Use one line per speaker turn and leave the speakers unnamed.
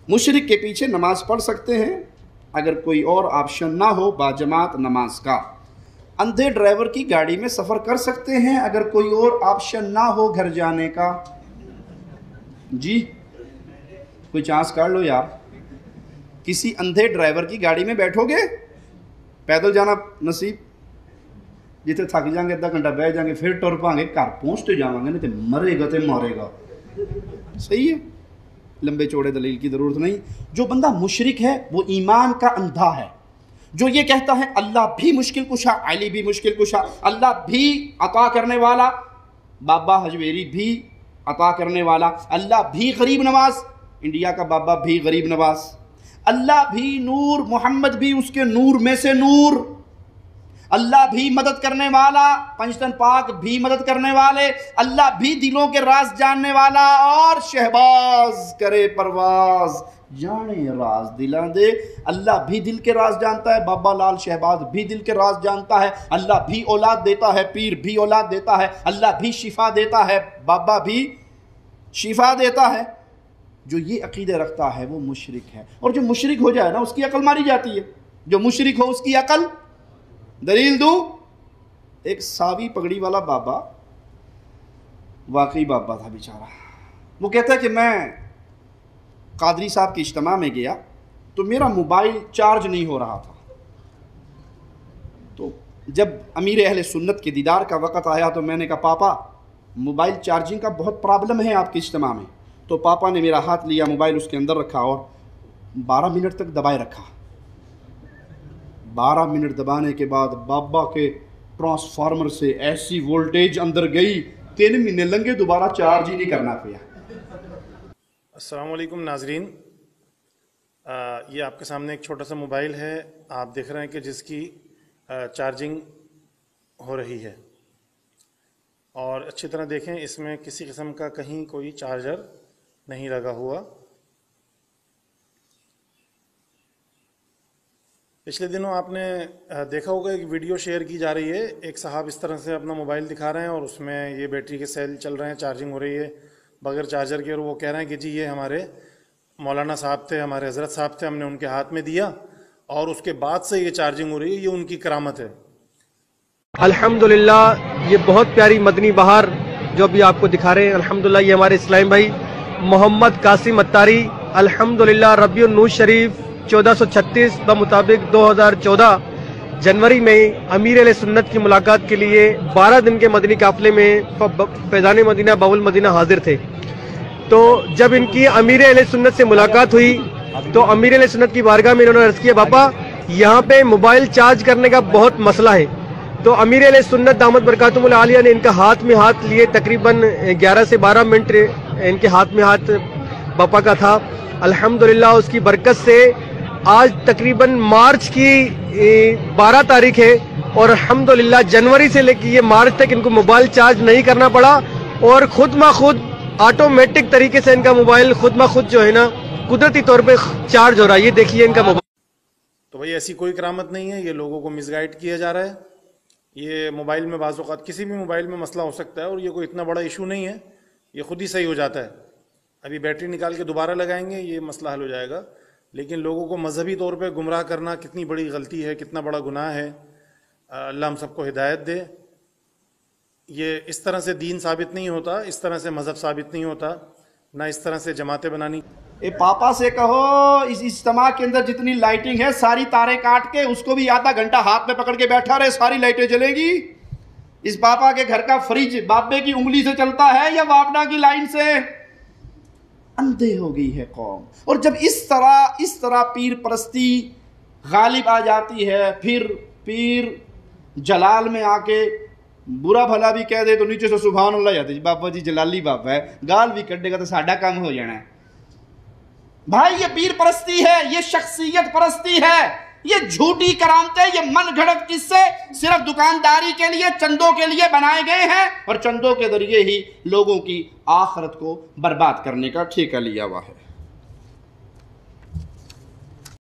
मुशरिक के पीछे नमाज पढ़ सकते हैं अगर कोई और ऑप्शन ना हो बाजमात नमाज का। अंधे ड्राइवर की गाड़ी में सफ़र कर सकते हैं अगर कोई और ऑप्शन ना हो घर जाने का। जी कोई चांस काट लो यार। किसी अंधे ड्राइवर की गाड़ी में बैठोगे, पैदल जाना नसीब, जिथे थक जाएंगे अद्धा घंटा बह जाएंगे फिर टुर पाएंगे, घर पहुँचते जाएंगे, नहीं तो मरेगा तो मारेगा। सही है, लंबे चौड़े दलील की ज़रूरत नहीं। जो बंदा मुशरिक है वो ईमान का अंधा है, जो ये कहता है अल्लाह भी मुश्किल कुशा, अली भी मुश्किल कुशा, अल्लाह भी अता करने वाला, बाबा हजवेरी भी अता करने वाला, अल्लाह भी गरीब नवाज, इंडिया का बाबा भी गरीब नवाज, अल्लाह भी नूर, मोहम्मद भी उसके नूर में से नूर, अल्लाह भी मदद करने वाला, पंचतन पाक भी मदद करने वाले, अल्लाह भी दिलों के राज जानने वाला, और शहबाज करे परवाज जाने राज दिला दे। अल्लाह भी दिल के राज जानता है, बाबा लाल शहबाज भी दिल के राज जानता है, अल्लाह भी औलाद देता है, पीर भी औलाद देता है, अल्लाह भी शिफा देता है, बाबा भी शिफा देता है। जो ये अकीदे रखता है वो मुशरिक है, और जो मुशरिक हो जाए ना उसकी अकल मारी जाती है। जो मुशरिक हो उसकी अकल, दलील दूं, एक सावी पगड़ी वाला बाबा, वाकई बाबा था बेचारा, वो कहता है कि मैं कादरी साहब की इज्तिमा में गया तो मेरा मोबाइल चार्ज नहीं हो रहा था, तो जब अमीर अहले सुन्नत के दीदार का वक़्त आया तो मैंने कहा पापा मोबाइल चार्जिंग का बहुत प्रॉब्लम है आपकी इज्तिमा में। तो पापा ने मेरा हाथ लिया, मोबाइल उसके अंदर रखा और 12 मिनट तक दबाए रखा। 12 मिनट दबाने के बाद बाबा के ट्रांसफार्मर से ऐसी वोल्टेज अंदर गई, 3 महीने लंघे, दोबारा चार्ज ही नहीं करना पिया।
अस्सलाम वालेकुम नाजरीन, ये आपके सामने एक छोटा सा मोबाइल है, आप देख रहे हैं कि जिसकी चार्जिंग हो रही है, और अच्छी तरह देखें इसमें किसी किस्म का कहीं कोई चार्जर नहीं लगा हुआ। पिछले दिनों आपने देखा होगा एक वीडियो शेयर की जा रही है, एक साहब इस तरह से अपना मोबाइल दिखा रहे हैं और उसमें ये बैटरी के सेल चल रहे हैं, चार्जिंग हो रही है बगैर चार्जर के, और वो कह रहे हैं कि जी ये हमारे मौलाना साहब थे, हमारे हजरत साहब थे, हमने उनके हाथ में दिया और उसके बाद से ये चार्जिंग हो रही है, ये उनकी करामत है।
अल्हम्दुलिल्लाह, ये बहुत प्यारी मदनी बहार जो अभी आपको दिखा रहे हैं, अल्हम्दुलिल्लाह ये हमारे इस्लाम भाई मोहम्मद कासिम अत्तारी, अल्हम्दुलिल्लाह रबिउन नूर शरीफ 1436 मुताबिक 2014 जनवरी में अमीर अहले सुन्नत की मुलाकात के लिए 12 दिन के मदनी काफिले में फैज़ान मदीना बाबुल मदीना हाजिर थे। तो जब इनकी अमीर अहले सुन्नत से मुलाकात हुई तो अमीर अहले सुन्नत की बारगाह में इन्होंने अर्ज़ किया, बाबा यहाँ पे मोबाइल चार्ज करने का बहुत मसला है। तो अमीर अहले सुन्नत दामत बरकातुहुल आलिया ने इनका हाथ में हाथ लिए, तकरीबन 11 से 12 मिनट इनके हाथ में हाथ बापा का था। अल्हम्दुलिल्लाह उसकी बरकत से आज तकरीबन मार्च की 12 तारीख है और अल्हम्दुलिल्लाह जनवरी से लेकर ये मार्च तक इनको मोबाइल चार्ज नहीं करना पड़ा और खुद ब खुद ऑटोमेटिक तरीके से इनका मोबाइल खुद ब खुद जो है ना कुदरती तौर पे चार्ज हो रहा है। ये देखिए इनका मोबाइल।
तो भाई ऐसी कोई करामत नहीं है, ये लोगों को मिसगाइड किया जा रहा है। ये मोबाइल में बाज़ औक़ात किसी भी मोबाइल में मसला हो सकता है और ये कोई इतना बड़ा इशू नहीं है, ये खुद ही सही हो जाता है। अभी बैटरी निकाल के दोबारा लगाएंगे, ये मसला हल हो जाएगा। लेकिन लोगों को मजहबी तौर पे गुमराह करना कितनी बड़ी गलती है, कितना बड़ा गुनाह है। अल्लाह हम सबको हिदायत दे। ये इस तरह से दीन साबित नहीं होता, इस तरह से मजहब साबित नहीं होता, ना इस तरह से जमातें बनानी।
ए पापा से कहो इस इज्तिमा के अंदर जितनी लाइटिंग है सारी तारें काट के उसको भी आधा घंटा हाथ में पकड़ के बैठा रहे, सारी लाइटें जलेगी। इस पापा के घर का फ्रिज बाबे की उंगली से चलता है या वापडा की लाइन से? अंधे हो गई है कौम। और जब इस तरह पीर परस्ती गालिब आ जाती है, फिर पीर जलाल में आके बुरा भला भी कह दे तो नीचे से सुभान अल्लाह जाती है, बाबा जी जलाली बाबा है, गाल भी कटेगा तो साडा काम हो जाना है। भाई ये पीर परस्ती है, ये शख्सियत परस्ती है, ये झूठी करामतें, ये मन घड़त किस्से सिर्फ दुकानदारी के लिए, चंदों के लिए बनाए गए हैं और चंदों के जरिए ही लोगों की आखिरत को बर्बाद करने का ठेका लिया हुआ है।